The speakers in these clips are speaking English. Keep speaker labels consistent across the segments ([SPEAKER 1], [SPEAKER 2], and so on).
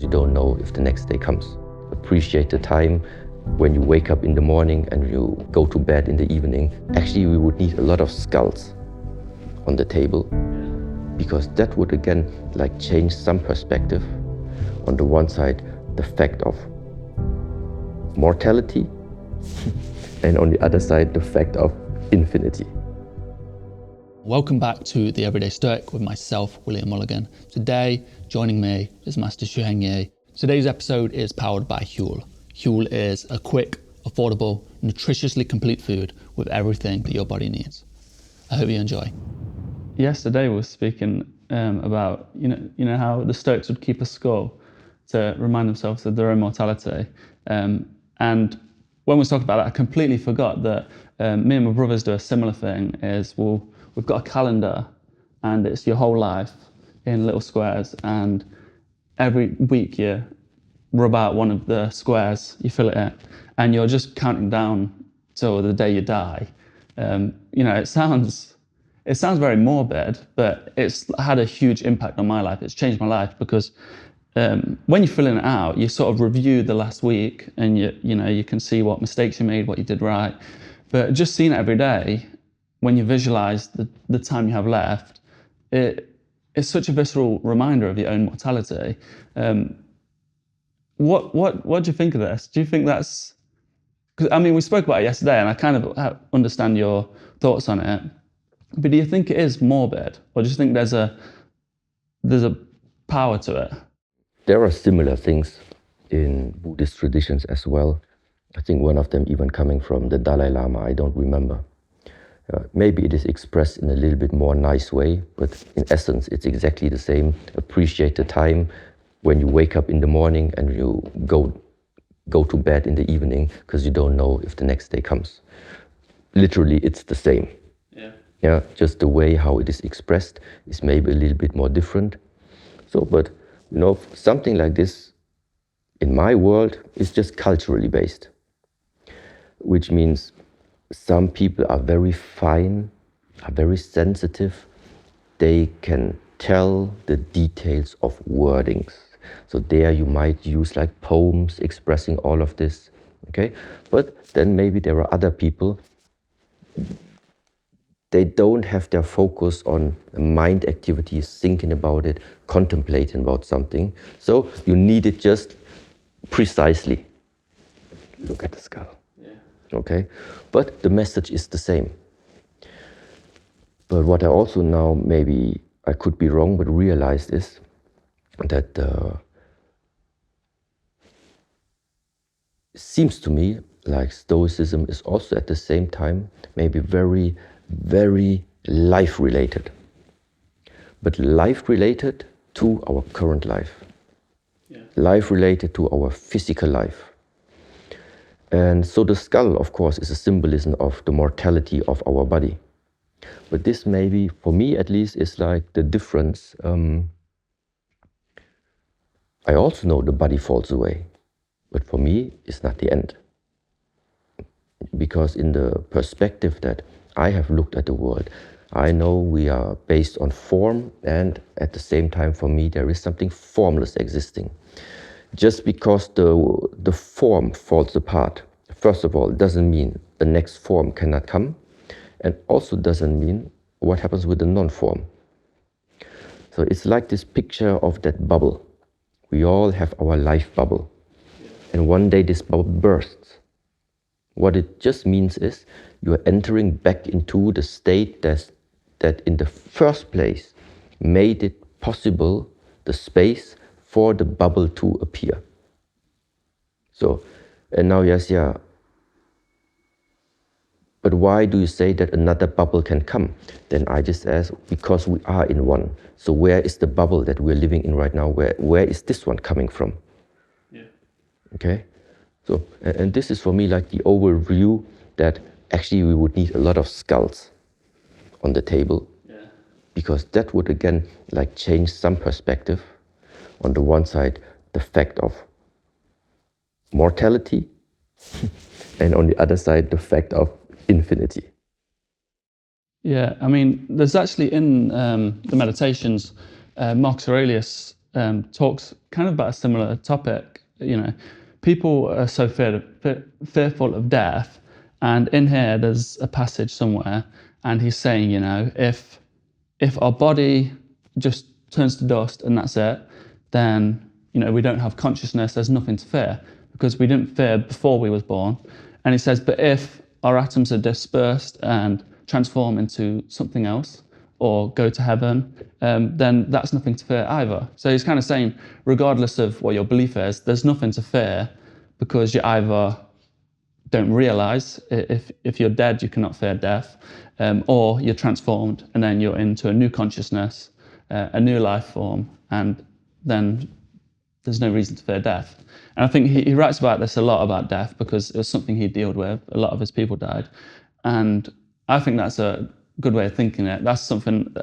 [SPEAKER 1] you don't know if the next day comes. Appreciate the time when you wake up in the morning and you go to bed in the evening. Actually, we would need a lot of skulls on the table, because that would again change some perspective. On the one side, the fact of mortality, and on the other side, the fact of infinity.
[SPEAKER 2] Welcome back to The Everyday Stoic with myself, William Mulligan. Today, joining me is Master Shi Heng Yi. Today's episode is powered by Huel. Huel is a quick, affordable, nutritiously complete food with everything that your body needs. I hope you enjoy. Yesterday we were speaking about you know how the Stoics would keep a score to remind themselves of their own mortality. And when we talked about it, I completely forgot that me and my brothers do a similar thing. We've got a calendar, and it's your whole life in little squares, and every week you rub out one of the squares, you fill it in, and you're just counting down till the day you die. It sounds very morbid, but it's had a huge impact on my life. It's changed my life because when you're filling it out, you sort of review the last week, and you can see what mistakes you made, what you did right. But just seeing it every day, when you visualize the time you have left, it's such a visceral reminder of your own mortality. What do you think of this? Do you think that's... Because we spoke about it yesterday, and I kind of understand your thoughts on it. But do you think it is morbid, or do you think there's a power to it?
[SPEAKER 1] There are similar things in Buddhist traditions as well. I think one of them even coming from the Dalai Lama, I don't remember. Maybe it is expressed in a little bit more nice way, but in essence, it's exactly the same. Appreciate the time when you wake up in the morning and you go to bed in the evening, because you don't know if the next day comes. Literally, it's the same. Yeah, just the way how it is expressed is maybe a little bit more different. So, but something like this in my world is just culturally based, which means some people are very fine, are very sensitive. They can tell the details of wordings. So there you might use poems expressing all of this, okay? But then maybe there are other people, they don't have their focus on mind activities, thinking about it, contemplating about something. So you need it just precisely. Look at the skull. Okay, but the message is the same. But what I also now, maybe I could be wrong, but realized is that it seems to me like Stoicism is also at the same time maybe very, very life-related. But life-related to our current life. Life-related to our physical life. And so the skull, of course, is a symbolism of the mortality of our body. But this maybe, for me at least, is the difference. I also know the body falls away, but for me, it's not the end. Because in the perspective that I have looked at the world, I know we are based on form, and at the same time, for me, there is something formless existing. Just because the form falls apart, first of all, doesn't mean the next form cannot come, and also doesn't mean what happens with the non-form. So it's like this picture of that bubble. We all have our life bubble, and one day this bubble bursts. What it just means is you are entering back into the state that in the first place made it possible, the space for the bubble to appear. So, and now yes, yeah. But why do you say that another bubble can come? Then I just ask, because we are in one. So where is the bubble that we're living in right now? Where is this one coming from? Okay? So, and this is for me the overview that actually we would need a lot of skulls on the table. Because that would again change some perspective. On the one side, the fact of mortality, and on the other side, the fact of infinity.
[SPEAKER 2] Yeah, there's actually in the Meditations, Marcus Aurelius talks kind of about a similar topic. You know, people are so fearful of death, and in here there's a passage somewhere, and he's saying, you know, if our body just turns to dust and that's it, then, you know, we don't have consciousness, there's nothing to fear, because we didn't fear before we was born. And he says, but if our atoms are dispersed and transform into something else, or go to heaven, then that's nothing to fear either. So he's kind of saying, regardless of what your belief is, there's nothing to fear, because you either don't realize, if you're dead, you cannot fear death, or you're transformed and then you're into a new consciousness, a new life form, and then there's no reason to fear death. And I think he writes about this a lot, about death, because it was something he dealt with. A lot of his people died. And I think that's a good way of thinking it. That's something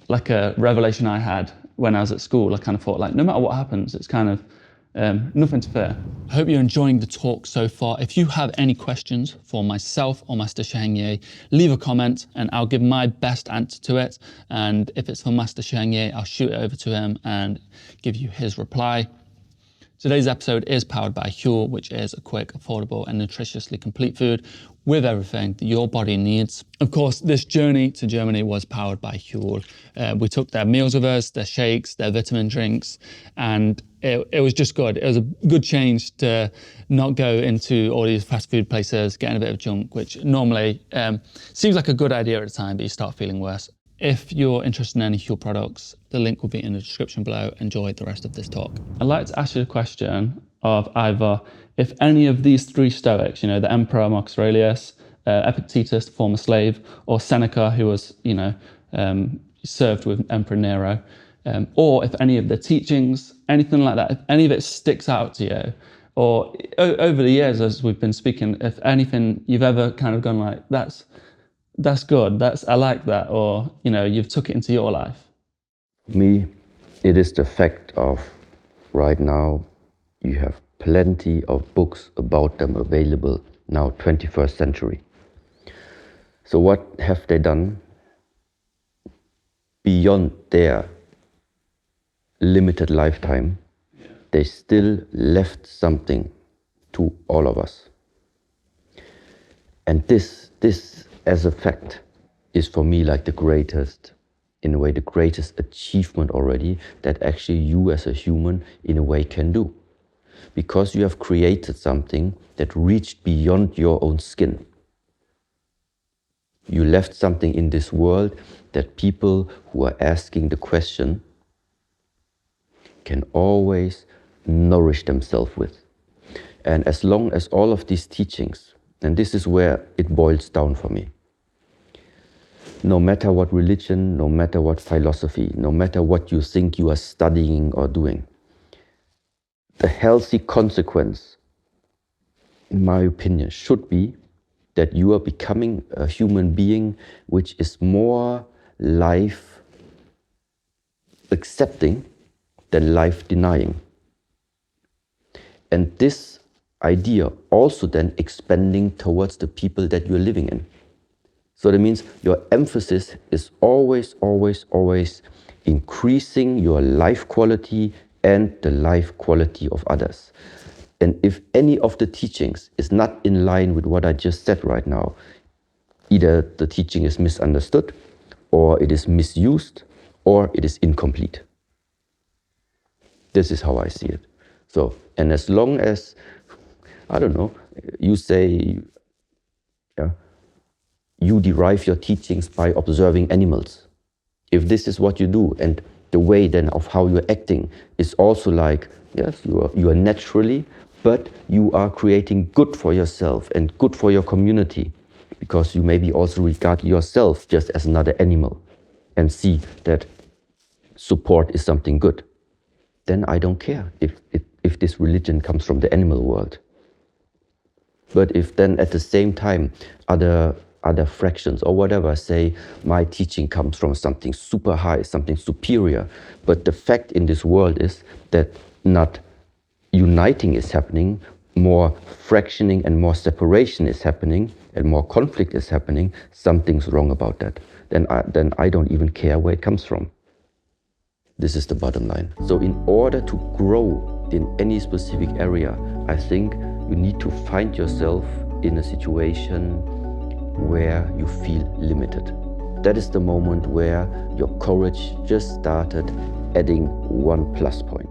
[SPEAKER 2] like a revelation I had when I was at school. I kind of thought, like, no matter what happens, it's kind of nothing to fear. I hope you're enjoying the talk so far. If you have any questions for myself or Master Shi Heng Yi, leave a comment and I'll give my best answer to it. And if it's for Master Shi Heng Yi, I'll shoot it over to him and give you his reply. Today's episode is powered by Huel, which is a quick, affordable and nutritiously complete food with everything that your body needs. Of course, this journey to Germany was powered by Huel. We took their meals with us, their shakes, their vitamin drinks, and it was just good. It was a good change to not go into all these fast food places, getting a bit of junk, which normally seems like a good idea at the time, but you start feeling worse. If you're interested in any Huel products, the link will be in the description below. Enjoy the rest of this talk. I'd like to ask you the question of either if any of these three Stoics, you know, the Emperor Marcus Aurelius, Epictetus, the former slave, or Seneca, who was, you know, served with Emperor Nero, or if any of the teachings, anything like that, if any of it sticks out to you, or over the years as we've been speaking, if anything you've ever kind of gone like, that's good, I like that, or, you know, you've took it into your life.
[SPEAKER 1] Me, it is the fact of right now you have plenty of books about them available now, 21st century. So what have they done beyond their limited lifetime? They still left something to all of us. And this as a fact is for me like the greatest, in a way, the greatest achievement already that actually you as a human in a way can do. Because you have created something that reached beyond your own skin. You left something in this world that people who are asking the question can always nourish themselves with. And as long as all of these teachings, and this is where it boils down for me, no matter what religion, no matter what philosophy, no matter what you think you are studying or doing, the healthy consequence, in my opinion, should be that you are becoming a human being which is more life accepting than life denying. And this idea also then expanding towards the people that you're living in. So that means your emphasis is always increasing your life quality and the life quality of others. And if any of the teachings is not in line with what I just said right now, either the teaching is misunderstood, or it is misused, or it is incomplete. This is how I see it. So, and as long as, I don't know, you say, you derive your teachings by observing animals. If this is what you do, and the way then of how you're acting is also like, yes, you are naturally, but you are creating good for yourself and good for your community, because you maybe also regard yourself just as another animal and see that support is something good. Then I don't care if this religion comes from the animal world. But if then at the same time other fractions or whatever say my teaching comes from something super high, something superior, but the fact in this world is that not uniting is happening, more fractioning and more separation is happening and more conflict is happening, something's wrong about that. Then I don't even care where it comes from. This is the bottom line. So in order to grow in any specific area, I think you need to find yourself in a situation where you feel limited. That is the moment where your courage just started adding one plus point.